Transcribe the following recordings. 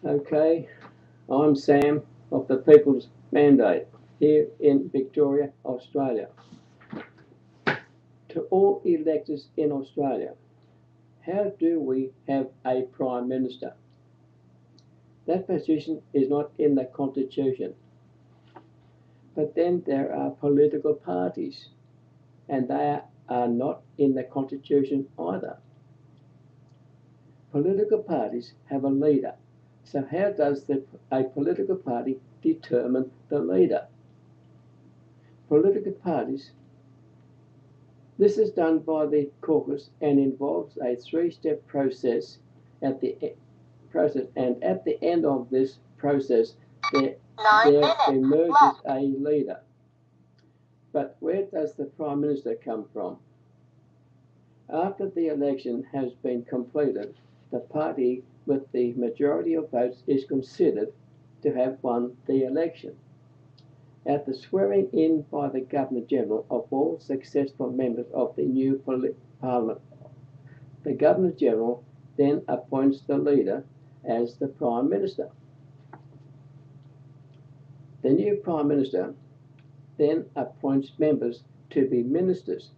Okay, I'm Sam of the People's Mandate here in Victoria, Australia. To all electors in Australia, how do we have a Prime Minister? That position is not in the Constitution. But then there are political parties, and they are not in the Constitution either. Political parties have a leader. So how does a political party determine the leader? Political parties, this is done by the caucus and involves a three-step process at the end of this process there emerges a leader. But where does the Prime Minister come from? After the election has been completed, the party with the majority of votes is considered to have won the election. At the swearing in by the Governor-General of all successful members of the new Parliament, the Governor-General then appoints the leader as the Prime Minister. The new Prime Minister then appoints members to be ministers,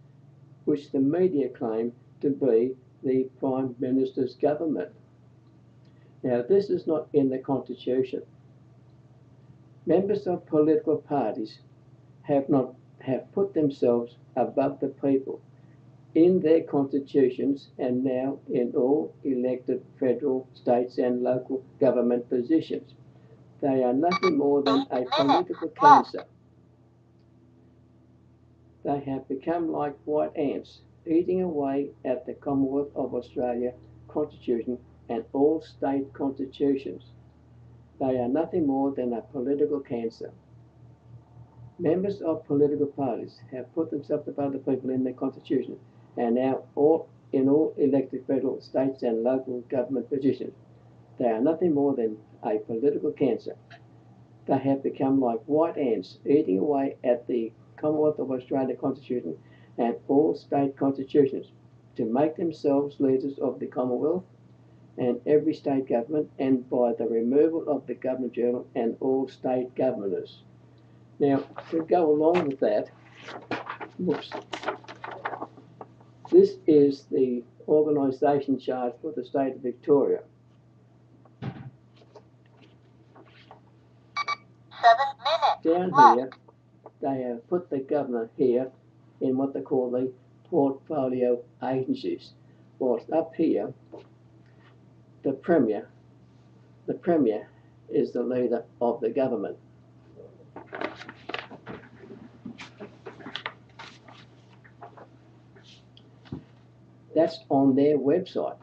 which the media claim to be the Prime Minister's government. Now, this is not in the Constitution. Members of political parties have put themselves above the people in their constitutions and now in all elected federal, states and local government positions. They are nothing more than a political cancer. They have become like white ants, eating away at the Commonwealth of Australia Constitution and all state constitutions. They are nothing more than a political cancer. Members of political parties have put themselves above the people in their constitution and now in all elected federal, states and local government positions. They are nothing more than a political cancer. They have become like white ants, eating away at the Commonwealth of Australia Constitution and all state constitutions to make themselves leaders of the Commonwealth and every state government, and by the removal of the Governor-General and all state governors. Now, to go along with that, this is the organisation chart for the state of Victoria. 7 minutes. Down here, they have put the governor here in what they call the portfolio agencies. Whilst up here, the Premier is the leader of the government. That's on their website.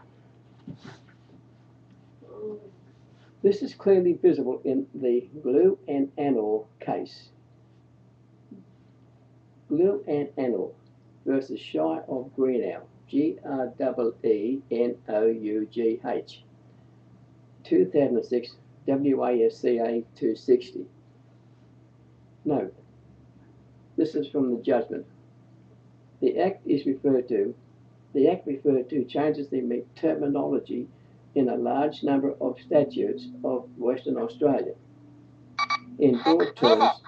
This is clearly visible in the Glue and Anor case. Glue and Anor versus Shire of Greenough, Greenouugh, 2006 WASCA 260. Note, this is from the judgment. The Act referred to changes the terminology in a large number of statutes of Western Australia. In broad terms,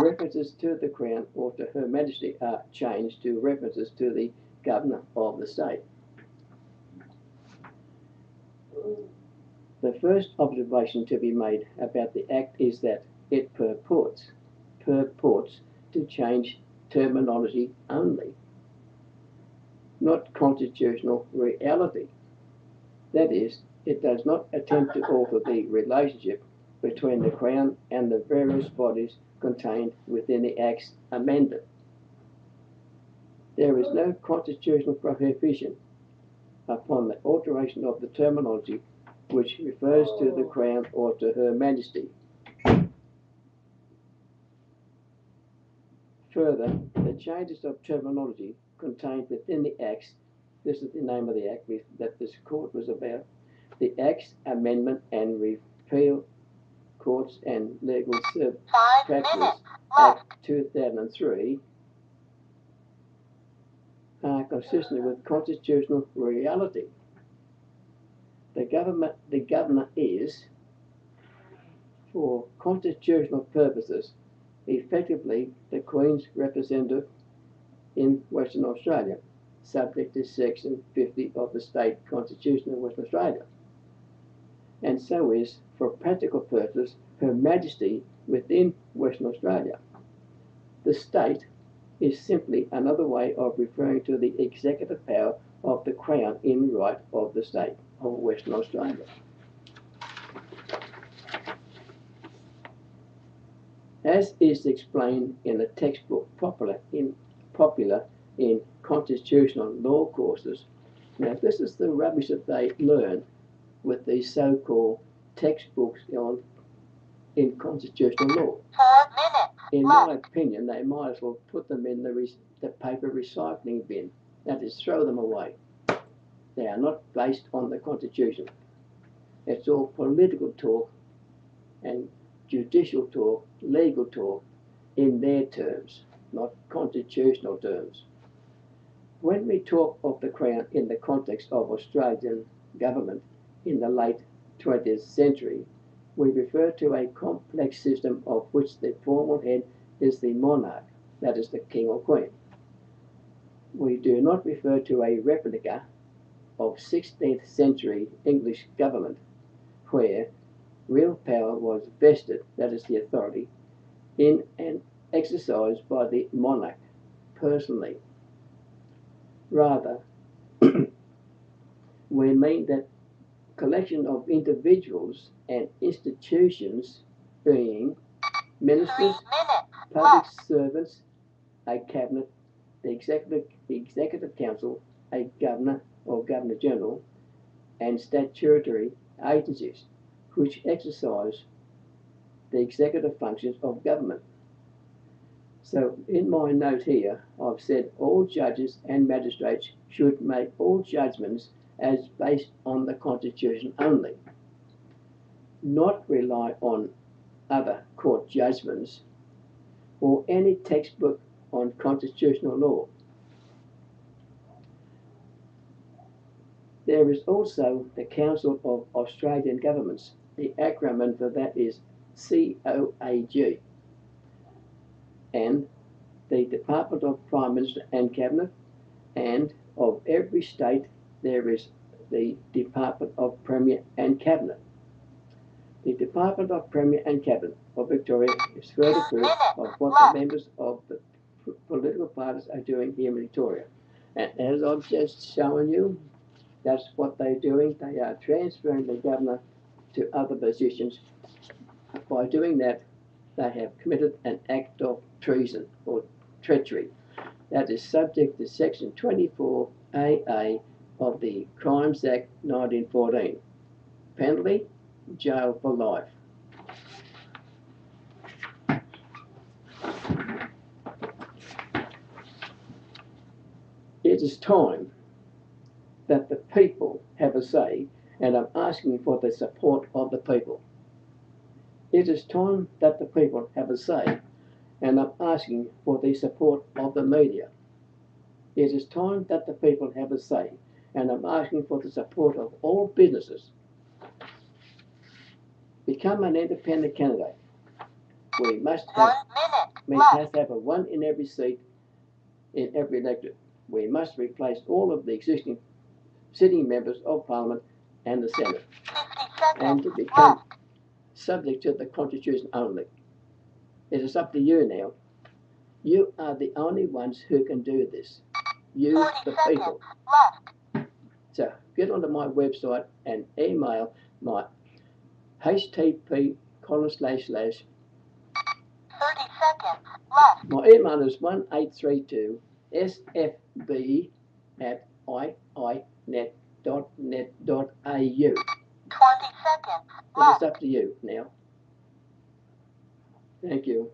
references to the Crown or to Her Majesty are changed to references to the Governor of the state. The first observation to be made about the Act is that it purports to change terminology only, not constitutional reality. That is, it does not attempt to alter the relationship between the Crown and the various bodies contained within the Act's amendment. There is no constitutional prohibition upon the alteration of the terminology which refers to the Crown or to Her Majesty. Further, the changes of terminology contained within the Acts, this is the name of the Act that this court was about, the Acts Amendment and Repeal Courts and Legal Practice Act 2003, are consistent with constitutional reality. The governor is for constitutional purposes, effectively the Queen's representative in Western Australia, subject to Section 50 of the State Constitution of Western Australia, and so is, for practical purposes, Her Majesty within Western Australia. The state is simply another way of referring to the executive power of the Crown in right of the state of Western Australia. As is explained in a textbook popular in constitutional law courses. Now, this is the rubbish that they learn with these so-called textbooks in constitutional law. 4 minutes In left. my opinion, they might as well put them in the paper recycling bin. That is, throw them away. They are not based on the Constitution. It's all political talk and judicial talk, legal talk, in their terms, not constitutional terms. When we talk of the Crown in the context of Australian government in the late 20th century, we refer to a complex system of which the formal head is the monarch, that is the king or queen. We do not refer to a replica of 16th century English government, where real power was vested, that is the authority, in and exercised by the monarch personally. Rather, we mean that collection of individuals and institutions, being 3 ministers, minutes public left. servants, a cabinet, the executive council, a governor or governor general, and statutory agencies which exercise the executive functions of government. So in my note here, I've said all judges and magistrates should make all judgments as based on the Constitution only, not rely on other court judgments or any textbook on constitutional law. There is also the Council of Australian Governments. The acronym for that is COAG. And the Department of Prime Minister and Cabinet, and of every state there is the Department of Premier and Cabinet. The Department of Premier and Cabinet of Victoria is further proof of what the members of the political parties are doing here in Victoria. And as I've just shown you, that's what they're doing. They are transferring the governor to other positions. By doing that, they have committed an act of treason or treachery that is subject to Section 24AA of the Crimes Act 1914. Penalty, jail for life. It is time that the people have a say, and I'm asking for the support of the people. It is time that the people have a say, and I'm asking for the support of the media. It is time that the people have a say, and I'm asking for the support of all businesses. Become an independent candidate. We must 1 have a one in every seat in every electorate. We must replace all of the existing sitting members of Parliament and the Senate, 50 and to seconds become left. subject to the Constitution only. It is up to you now. You are the only ones who can do this. You, 40 the seconds people. left. So get onto my website and email my http:// 30 seconds left. my email is 1832sfb@iinet.net.au. 20 seconds But left. it's up to you now. Thank you.